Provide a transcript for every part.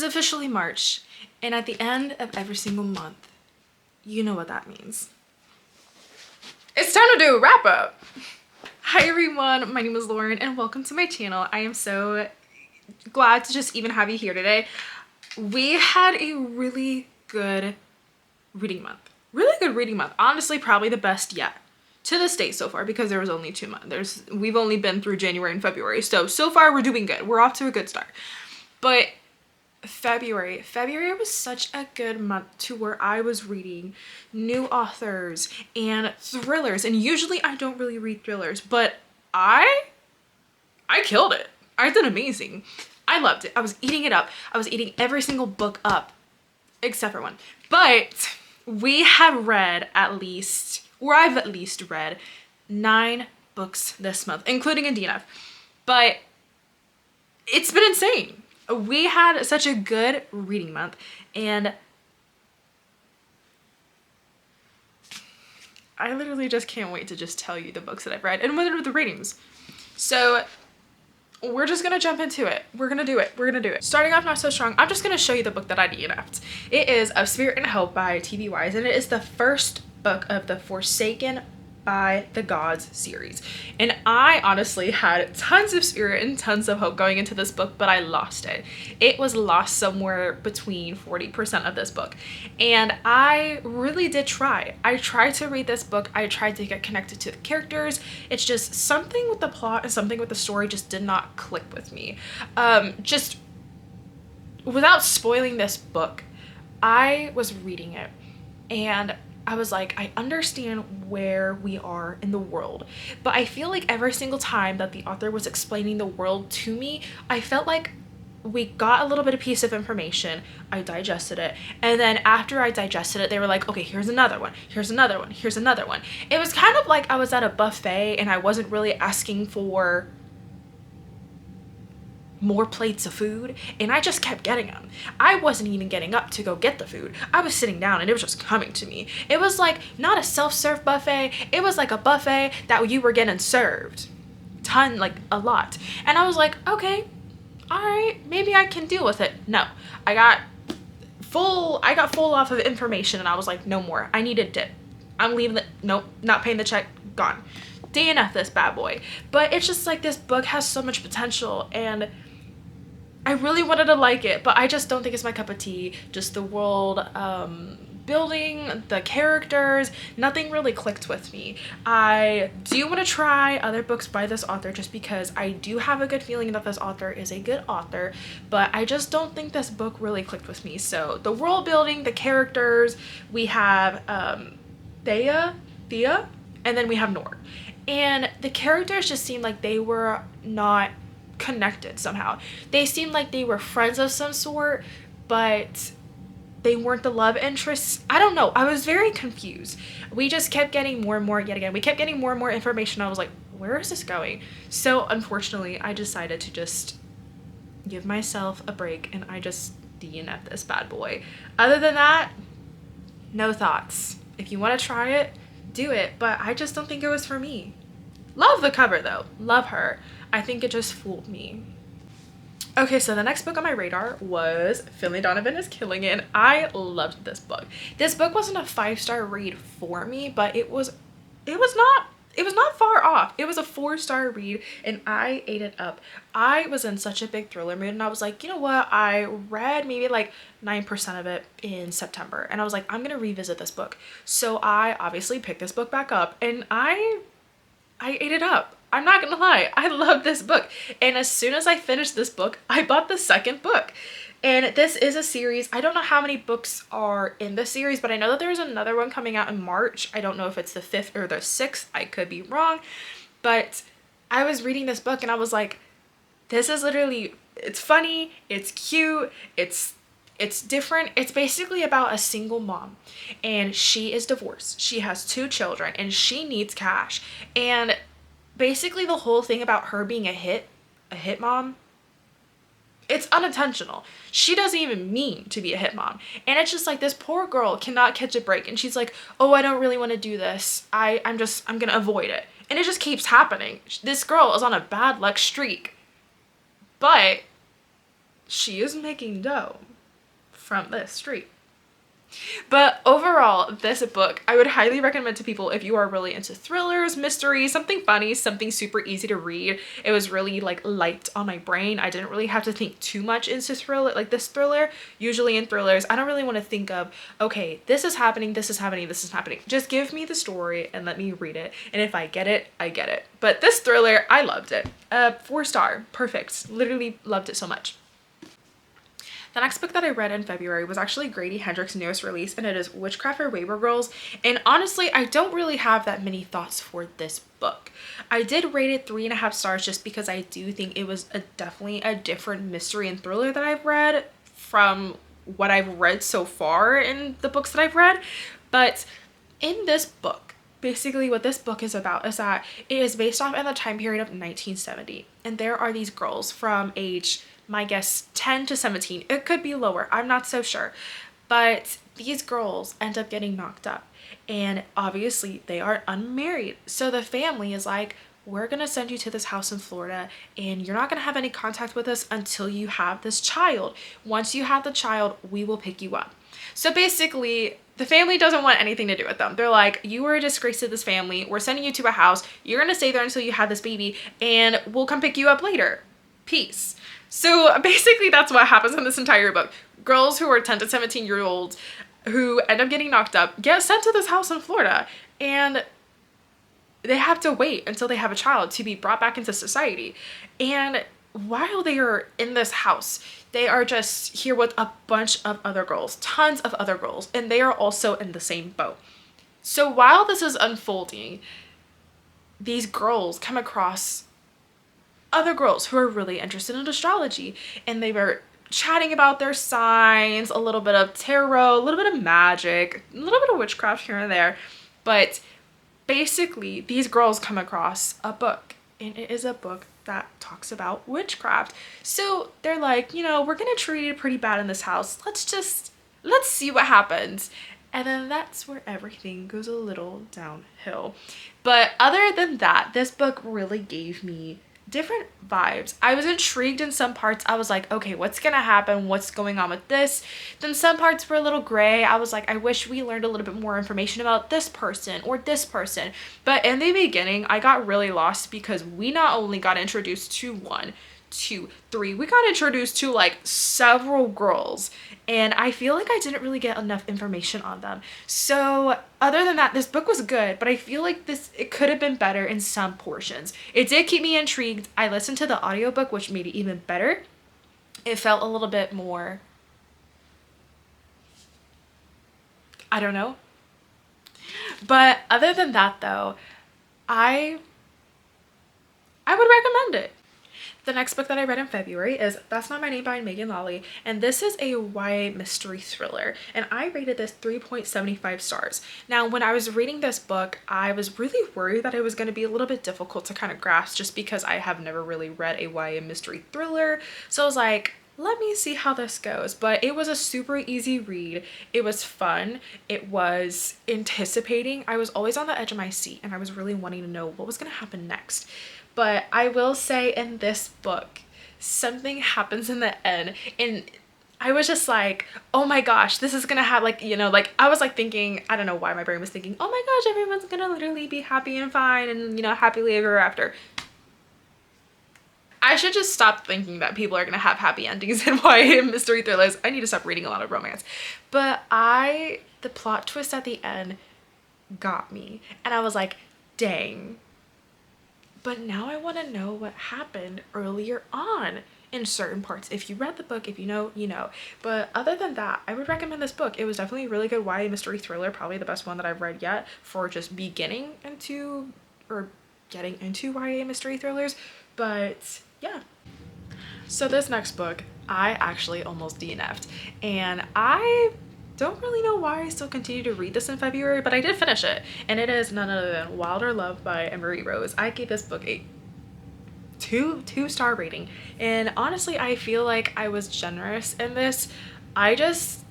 is officially March, and at the end of every single month, you know what that means. It's time to do a wrap up. Hi everyone, my name is Lauren and welcome to my channel. I am so glad to just even have you here today. We had a really good reading month. Honestly, probably the best yet to this date so far, because there was only 2 months. We've only been through January and February. So far we're doing good. We're off to a good start. But February was such a good month to where I was reading new authors and thrillers. And usually I don't really read thrillers, but I killed it. I did amazing. I loved it. I was eating it up. I was eating every single book up except for one. But we have read I've at least read 9 books this month, including a DNF. But it's been insane. We had such a good reading month, and I literally just can't wait to just tell you the books that I've read and what are the ratings. So we're just gonna jump into it. We're gonna do it. Starting off not so strong, I'm just gonna show you the book that I DNF'd. It is Of Spirit and Hope by T.B. Wise, and it is the first book of the Forsaken by the Gods series. And I honestly had tons of spirit and tons of hope going into this book, but I lost it. It was lost somewhere between 40% of this book. And I really did try. I tried to read this book. I tried to get connected to the characters. It's just something with the plot and something with the story just did not click with me. Just without spoiling this book, I was reading it and I was like, I understand where we are in the world, but I feel like every single time that the author was explaining the world to me, I felt like we got a little bit of piece of information, I digested it, and then after I digested it, they were like, okay, here's another one, here's another one, here's another one. It was kind of like I was at a buffet and I wasn't really asking for more plates of food, and I just kept getting them. I wasn't even getting up to go get the food. I was sitting down and it was just coming to me. It was like not a self-serve buffet. It was like a buffet that you were getting served. Like a lot. And I was like, okay, all right, maybe I can deal with it. No, I got full off of information and I was like, no more. I need a dip. I'm leaving it. Nope, not paying the check. Gone. DNF this bad boy. But it's just like this book has so much potential and I really wanted to like it, but I just don't think it's my cup of tea. Just the world building, the characters, nothing really clicked with me. I do want to try other books by this author just because I do have a good feeling that this author is a good author, but I just don't think this book really clicked with me. So the world building, the characters, we have Thea, and then we have Nord. And the characters just seemed like they were not connected somehow. They seemed like they were friends of some sort, but they weren't the love interests. I don't know. I was very confused. We just kept getting more and more yet again. We kept getting more and more information. I was like, where is this going? So unfortunately, I decided to just give myself a break and I just DNF this bad boy. Other than that, no thoughts. If you want to try it, do it, but I just don't think it was for me. Love the cover though. Love her. I think it just fooled me. Okay, so the next book on my radar was Finley Donovan is Killing It, and I loved this book. This book wasn't a 5-star read for me, but it was not far off. It was a 4-star read and I ate it up. I was in such a big thriller mood and I was like, you know what? I read maybe like 9% of it in September and I was like, I'm gonna revisit this book. So I obviously picked this book back up and I ate it up. I'm not gonna lie, I love this book. And as soon as I finished this book, I bought the second book. And this is a series. I don't know how many books are in the series, but I know that there's another one coming out in March. I don't know if it's the 5th or the 6th. I could be wrong. But I was reading this book and I was like, this is literally, it's funny, it's cute, it's different. It's basically about a single mom and she is divorced. She has 2 children and she needs cash. And basically the whole thing about her being a hit mom, it's unintentional. She doesn't even mean to be a hit mom. And it's just like this poor girl cannot catch a break. And she's like, oh, I don't really want to do this. I'm going to avoid it. And it just keeps happening. This girl is on a bad luck streak. But she is making dough from this street. But overall, this book I would highly recommend to people if you are really into thrillers, mysteries, something funny, something super easy to read. It was really like light on my brain. I didn't really have to think too much into thriller, like this thriller. Usually in thrillers, I don't really want to think of, okay, this is happening, this is happening, this is happening. Just give me the story and let me read it. And if I get it, I get it. But this thriller, I loved it. 4-star, perfect. Literally loved it so much. The next book that I read in February was actually Grady Hendrix' newest release, and it is Witchcraft for Wayward Girls. And honestly, I don't really have that many thoughts for this book. I did rate it 3.5 stars just because I do think it was definitely a different mystery and thriller that I've read from what I've read so far in the books that I've read. But in this book, basically what this book is about is that it is based off in the time period of 1970. And there are these girls from age, my guess, 10 to 17. It could be lower. I'm not so sure. But these girls end up getting knocked up. And obviously they are unmarried. So the family is like, we're going to send you to this house in Florida and you're not going to have any contact with us until you have this child. Once you have the child, we will pick you up. So basically, the family doesn't want anything to do with them. They're like, you are a disgrace to this family. We're sending you to a house. You're going to stay there until you have this baby and we'll come pick you up later. Peace. So basically that's what happens in this entire book. Girls who are 10 to 17-year-olds who end up getting knocked up get sent to this house in Florida, and they have to wait until they have a child to be brought back into society. And while they are in this house, they are just here with a bunch of other girls, tons of other girls, and they are also in the same boat. So while this is unfolding, these girls come across other girls who are really interested in astrology, and they were chatting about their signs, a little bit of tarot, a little bit of magic, a little bit of witchcraft here and there. But basically these girls come across a book, and it is a book that talks about witchcraft. So they're like, you know, we're gonna treat it pretty bad in this house. Let's see what happens. And then that's where everything goes a little downhill. But other than that, this book really gave me different vibes. I was intrigued in some parts. I was like, okay, what's gonna happen? What's going on with this? Then some parts were a little gray. I was like, I wish we learned a little bit more information about this person or this person. But in the beginning, I got really lost because we not only got introduced to 1, 2, 3, we got introduced to like several girls, and I feel like I didn't really get enough information on them. So other than that, this book was good, but I feel like it could have been better in some portions. It did keep me intrigued. I listened to the audiobook, which made it even better. It felt a little bit more, I don't know. But other than that though, I would recommend it. The next book that I read in February is That's Not My Name by Megan Lawley, and this is a YA mystery thriller, and I rated this 3.75 stars. Now, when I was reading this book, I was really worried that it was going to be a little bit difficult to kind of grasp just because I have never really read a YA mystery thriller, so I was like, let me see how this goes. But it was a super easy read. It was fun. It was anticipating. I was always on the edge of my seat, and I was really wanting to know what was going to happen next. But I will say in this book, something happens in the end, and I was just like, oh my gosh, this is gonna have like, you know, like I was like thinking, I don't know why my brain was thinking, oh my gosh, everyone's gonna literally be happy and fine and, you know, happily ever after. I should just stop thinking that people are gonna have happy endings in YA mystery thrillers. I need to stop reading a lot of romance. But the plot twist at the end got me, and I was like, dang. But now I want to know what happened earlier on in certain parts. If you read the book, if you know, you know. But other than that, I would recommend this book. It was definitely a really good YA mystery thriller, probably the best one that I've read yet for just beginning into or getting into YA mystery thrillers. But yeah. So this next book, I actually almost DNF'd, and I don't really know why I still continue to read this in February, but I did finish it, and it is none other than Wilder Love by Emery Rose. I gave this book a two-star rating, and honestly I feel like I was generous in this. I just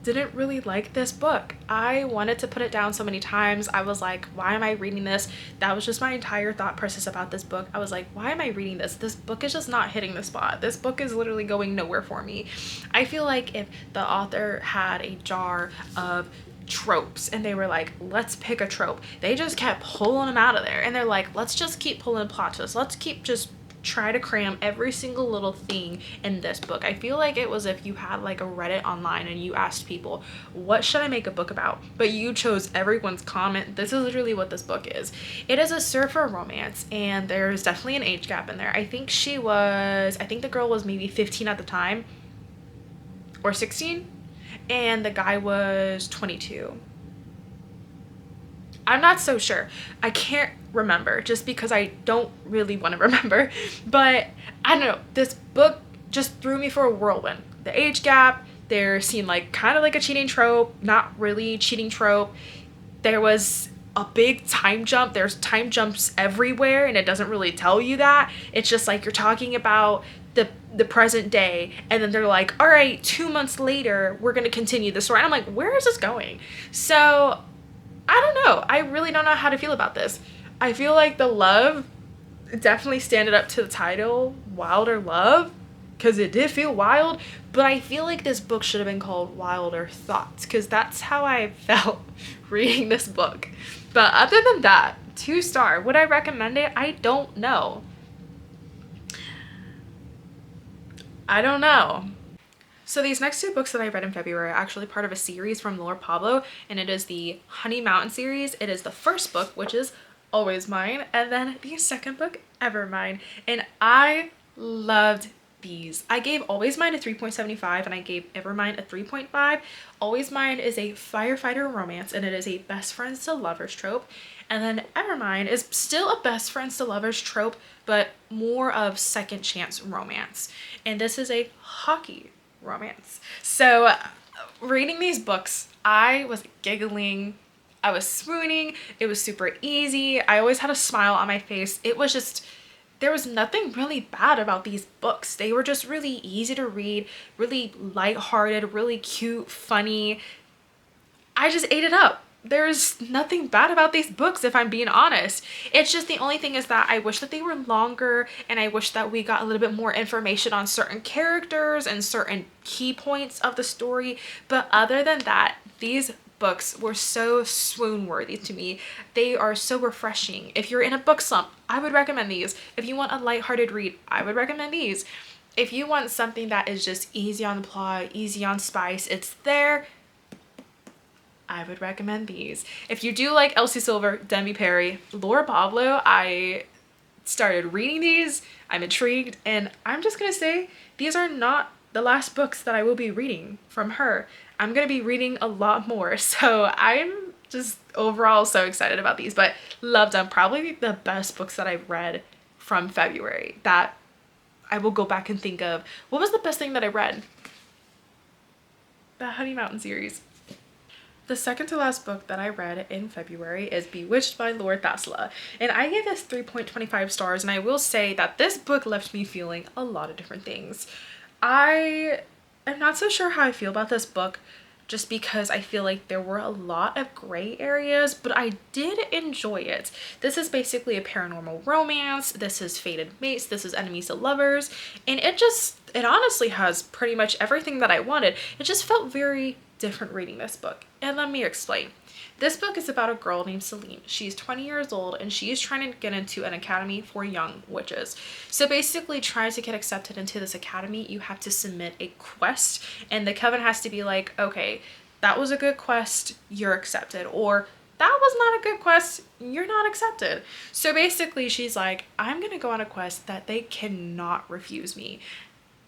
didn't really like this book. I wanted to put it down so many times. I was like, why am I reading this? That was just my entire thought process about this book. I was like, why am I reading this? This book is just not hitting the spot. This book is literally going nowhere for me. I feel like if the author had a jar of tropes and they were like, let's pick a trope, they just kept pulling them out of there, and they're like, let's just keep pulling plot twists, let's keep just try to cram every single little thing in this book. I feel like it was if you had like a Reddit online and you asked people, what should I make a book about? But you chose everyone's comment. This is literally what this book is. It is a surfer romance, and there's definitely an age gap in there. I think the girl was maybe 15 at the time, or 16, and the guy was 22. I'm not so sure. I can't remember just because I don't really want to remember. But I don't know. This book just threw me for a whirlwind. The age gap, there seemed like kind of like a cheating trope, not really cheating trope. There was a big time jump. There's time jumps everywhere, and it doesn't really tell you that. It's just like you're talking about the present day, and then they're like, all right, 2 months later, we're going to continue the story. And I'm like, where is this going? So I don't know. I really don't know how to feel about this. I feel like the love definitely standed up to the title, Wilder Love, because it did feel wild, but I feel like this book should have been called Wilder Thoughts, because that's how I felt reading this book. But other than that, 2-star. Would I recommend it? I don't know. I don't know. So these next 2 books that I read in February are actually part of a series from Laura Pablo, and it is the Honey Mountain series. It is the first book, which is Always Mine, and then the second book, Ever Mine, and I loved these. I gave Always Mine a 3.75 and I gave Ever Mine a 3.5. Always Mine is a firefighter romance, and it is a best friends to lovers trope, and then Ever Mine is still a best friends to lovers trope, but more of second chance romance, and this is a hockey romance. So reading these books, I was giggling, I was swooning, it was super easy, I always had a smile on my face. It was just, there was nothing really bad about these books. They were just really easy to read, really lighthearted, really cute, funny. I just ate it up. There's nothing bad about these books, if I'm being honest. It's just the only thing is that I wish that they were longer, and I wish that we got a little bit more information on certain characters and certain key points of the story. But other than that, these books were so swoon worthy to me. They are so refreshing. If you're in a book slump, I would recommend these. If you want a lighthearted read, I would recommend these. If you want something that is just easy on the plot, easy on spice, it's there, I would recommend these. If you do like Elsie Silver, Demi Perry, Laura Pablo, I started reading these, I'm intrigued, and I'm just gonna say these are not the last books that I will be reading from her. I'm gonna be reading a lot more, so I'm just overall so excited about these, but loved them. Probably the best books that I've read from February that I will go back and think of. What was the best thing that I read? The Honey Mountain series. The second to last book that I read in February is Bewitched by Laura Thassela, and I gave this 3.25 stars, and I will say that this book left me feeling a lot of different things. I am not so sure how I feel about this book, just because I feel like there were a lot of gray areas, but I did enjoy it. This is basically a paranormal romance, this is fated mates, this is enemies to lovers, and it honestly has pretty much everything that I wanted. It just felt very different reading this book, and let me explain. This book is about a girl named Celine. She's 20 years old, and she is trying to get into an academy for young witches. So basically, trying to get accepted into this academy, you have to submit a quest, and the coven has to be like, okay, that was a good quest, you're accepted, or that was not a good quest, you're not accepted. So basically, she's like, I'm gonna go on a quest that they cannot refuse me.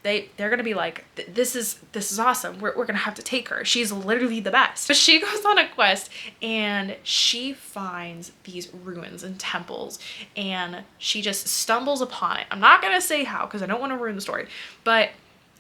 They're gonna be like, this is awesome, we're gonna have to take her, she's literally the best. But she goes on a quest and she finds these ruins and temples, and she just stumbles upon it. I'm not gonna say how because I don't want to ruin the story, but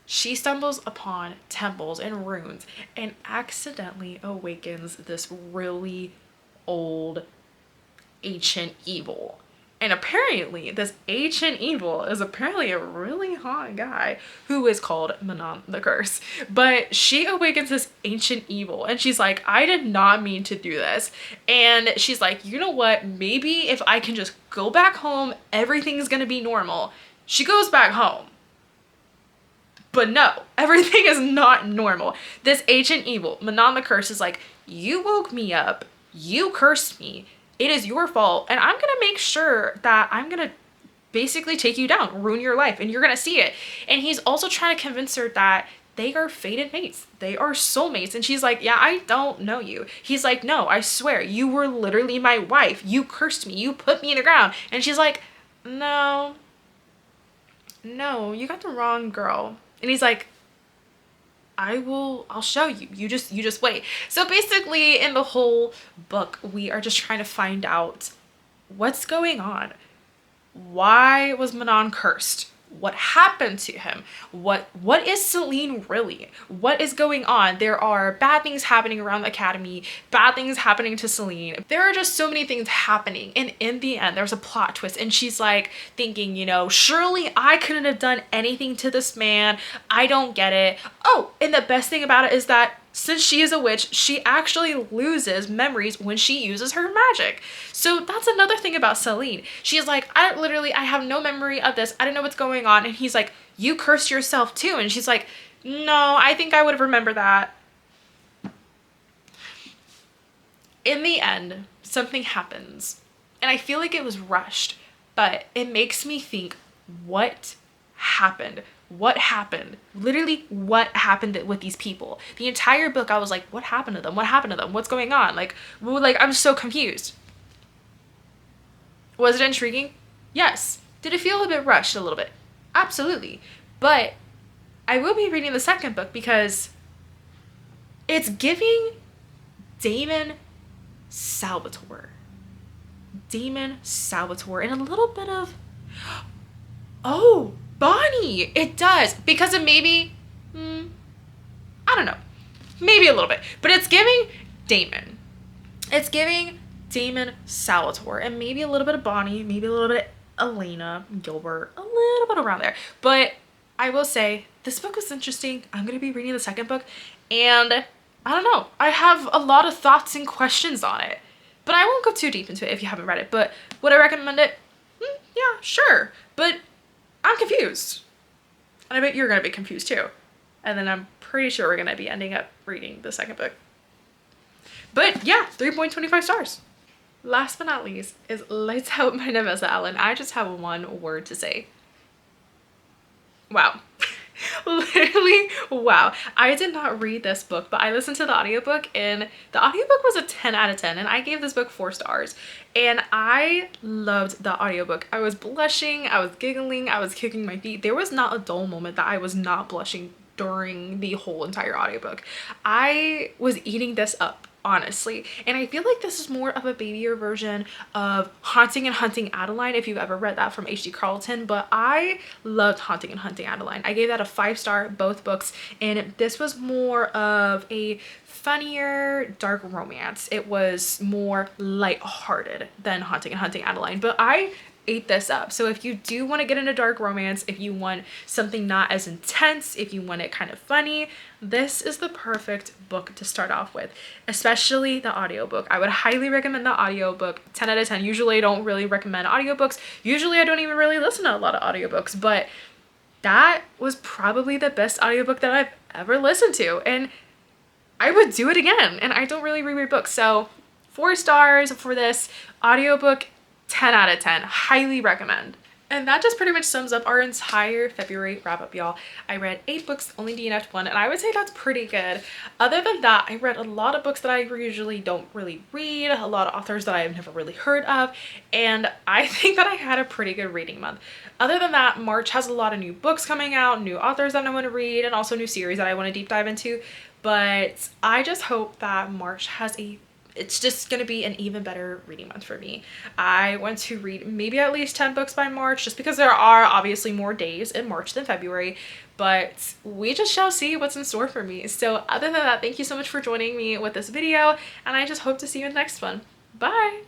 she stumbles upon temples and ruins and accidentally awakens this really old ancient evil. And apparently this ancient evil is apparently a really hot guy who is called Manon the Curse. But she awakens this ancient evil and she's like, I did not mean to do this. And she's like, you know what? Maybe if I can just go back home, everything's gonna be normal. She goes back home. But no, everything is not normal. This ancient evil, Manon the Curse, is like, you woke me up, you cursed me, it is your fault, and I'm gonna make sure that I'm gonna basically take you down, ruin your life, and you're gonna see it. And he's also trying to convince her that they are fated mates. They are soulmates. And she's like, yeah, I don't know you. He's like, no, I swear, you were literally my wife. You cursed me. You put me in the ground. And she's like, no, you got the wrong girl. And he's like, I'll show you. You just wait. So basically in the whole book, we are just trying to find out what's going on. Why was Manon cursed? What happened to him? What is Celine really? What is going on? There are bad things happening around the academy, bad things happening to Celine. There are just so many things happening. And in the end, there's a plot twist. And she's like thinking, you know, surely I couldn't have done anything to this man. I don't get it. Oh, and the best thing about it is that since she is a witch, she actually loses memories when she uses her magic. So that's another thing about Celine. She's like, I have no memory of this. I don't know what's going on. And he's like, you cursed yourself too. And she's like, no, I think I would have remembered that. In the end, something happens. And I feel like it was rushed, but it makes me think, what happened? What happened? Literally, what happened with these people? The entire book, I was like, what happened to them? What happened to them? What's going on? Like, I'm so confused. Was it intriguing? Yes. Did it feel a bit rushed a little bit? Absolutely. But I will be reading the second book because it's giving Damon Salvatore. Damon Salvatore and a little bit of, oh, Bonnie. It does, because of maybe, I don't know, maybe a little bit, but it's giving Damon. It's giving Damon Salvatore and maybe a little bit of Bonnie, maybe a little bit of Elena Gilbert, a little bit around there. But I will say this book was interesting. I'm going to be reading the second book and I don't know, I have a lot of thoughts and questions on it, but I won't go too deep into it if you haven't read it. But would I recommend it? Yeah, sure. But I'm confused. And I bet you're going to be confused too. And then I'm pretty sure we're going to be ending up reading the second book. But yeah, 3.25 stars. Last but not least is Lights Out by Nevessa Allen. I just have one word to say. Wow. Literally, wow. I did not read this book, but I listened to the audiobook and the audiobook was a 10 out of 10 and I gave this book 4 stars. And I loved the audiobook. I was blushing, I was giggling, I was kicking my feet. There was not a dull moment that I was not blushing during the whole entire audiobook. I was eating this up, honestly. And I feel like this is more of a babier version of Haunting and Hunting Adeline, if you've ever read that from H.D. Carlton. But I loved Haunting and Hunting Adeline. I gave that a 5-star, both books. And this was more of a funnier dark romance. It was more lighthearted than Haunting and Hunting Adeline. But I ate this up. So if you do want to get into dark romance, if you want something not as intense, if you want it kind of funny, this is the perfect book to start off with, especially the audiobook. I would highly recommend the audiobook. 10 out of 10. Usually I don't really recommend audiobooks. Usually I don't even really listen to a lot of audiobooks, but that was probably the best audiobook that I've ever listened to. And I would do it again. And I don't really reread books. So 4 stars for this audiobook. 10 out of 10. Highly recommend. And that just pretty much sums up our entire February wrap up, y'all. I read 8 books, only DNF'd 1, and I would say that's pretty good. Other than that, I read a lot of books that I usually don't really read, a lot of authors that I have never really heard of, and I think that I had a pretty good reading month. Other than that, March has a lot of new books coming out, new authors that I want to read, and also new series that I want to deep dive into. But I just hope that March has it's just going to be an even better reading month for me. I want to read maybe at least 10 books by March, just because there are obviously more days in March than February, but we just shall see what's in store for me. So other than that, thank you so much for joining me with this video, and I just hope to see you in the next one. Bye!